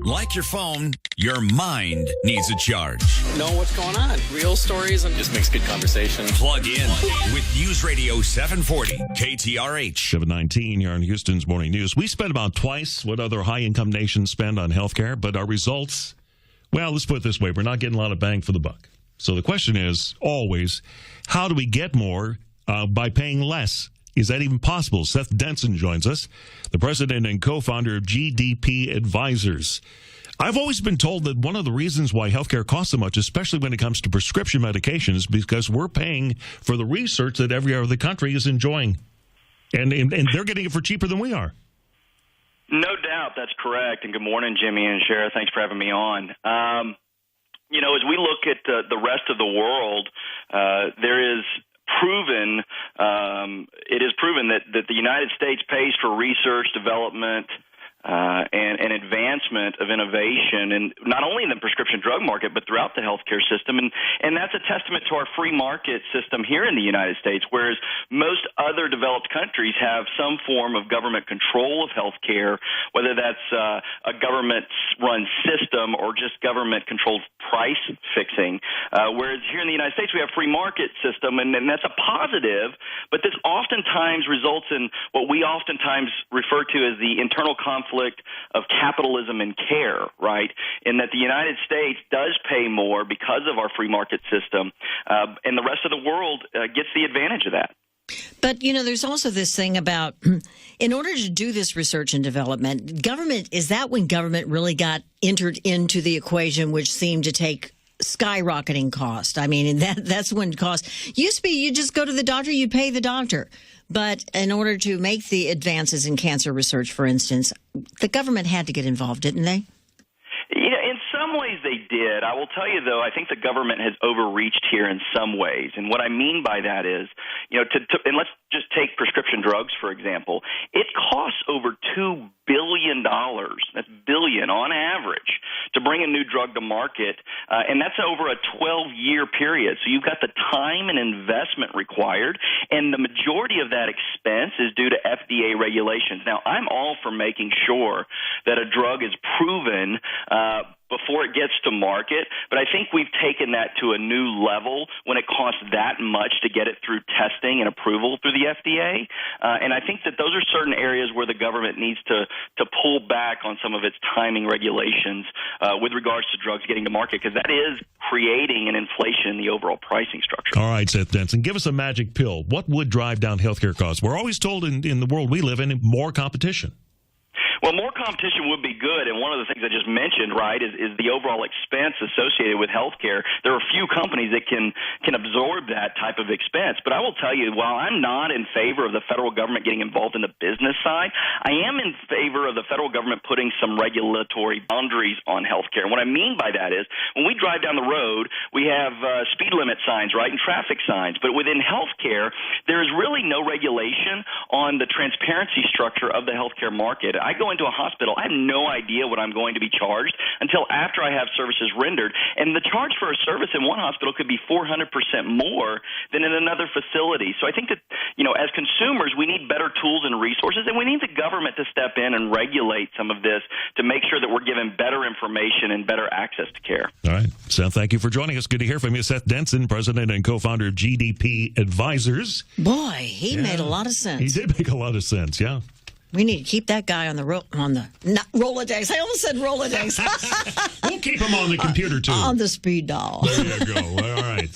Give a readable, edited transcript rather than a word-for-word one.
Like your phone, your mind needs a charge. Know what's going on. Real stories and just makes good conversation. Plug in with News Radio 740 KTRH. 719 here on Houston's Morning News. We spend about twice what other high-income nations spend on healthcare, but our results, well, let's put it this way. We're not getting a lot of bang for the buck. So the question is always, how do we get more by paying less? Is that even possible? Seth Denson joins us, the president and co-founder of GDP Advisors. I've always been told that one of the reasons why healthcare costs so much, especially when it comes to prescription medications, is because we're paying for the research that every other country is enjoying. And they're getting it for cheaper than we are. No doubt, that's correct. And good morning, Jimmy and Shara. Thanks for having me on. As we look at the rest of the world, it is proven that the United States pays for research, development, and advancement of innovation, and not only in the prescription drug market, but throughout the healthcare system. And that's a testament to our free market system here in the United States, whereas most other developed countries have some form of government control of healthcare, whether that's a government-run system or just government-controlled price fixing. Whereas here in the United States, we have free market system, and that's a positive, but this oftentimes results in what we oftentimes refer to as the internal conflict of capitalism and care, right? In that the United States does pay more because of our free market system, and the rest of the world gets the advantage of that. But, there's also this thing about, in order to do this research and development, is that when government really got entered into the equation, which seemed to take skyrocketing cost? I mean, that's when cost used to be you just go to the doctor, you pay the doctor. But in order to make the advances in cancer research, for instance, the government had to get involved, didn't they? In some ways they did. I will tell you, though, I think the government has overreached here in some ways. And what I mean by that is, and let's just take prescription drugs, for example. It costs over $2 billion, that's billion on average, to bring a new drug to market, and that's over a 12-year period. So you've got the time and investment required, and the majority of that expense is due to FDA regulations. Now, I'm all for making sure that a drug is proven before it gets to market, but I think we've taken that to a new level when it costs that much to get it through testing and approval through the FDA, and I think that those are certain areas where the government needs to pull back on some of its timing regulations with regards to drugs getting to market, because that is creating an inflation in the overall pricing structure. All right, Seth Denson, give us a magic pill. What would drive down healthcare costs? We're always told in the world we live in, more competition. Well, more competition would be good, and one of the things I just mentioned, right, is the overall expense associated with healthcare. There are few companies that can absorb that type of expense. But I will tell you, while I'm not in favor of the federal government getting involved in the business side, I am in favor of the federal government putting some regulatory boundaries on healthcare. And what I mean by that is, when we drive down the road, we have speed limit signs, right, and traffic signs. But within healthcare, there is really no regulation on the transparency structure of the healthcare market. I go into a hospital, I have no idea what I'm going to be charged until after I have services rendered. And the charge for a service in one hospital could be 400% more than in another facility. So I think that, as consumers, we need better tools and resources, and we need the government to step in and regulate some of this to make sure that we're given better information and better access to care. All right. Seth, thank you for joining us. Good to hear from you. Seth Denson, president and co-founder of GDP Advisors. Boy, he made a lot of sense. He did make a lot of sense, yeah. We need to keep that guy on the not Rolodex. I almost said Rolodex. We'll keep him on the computer, too. On the speed dial. There you go. All right.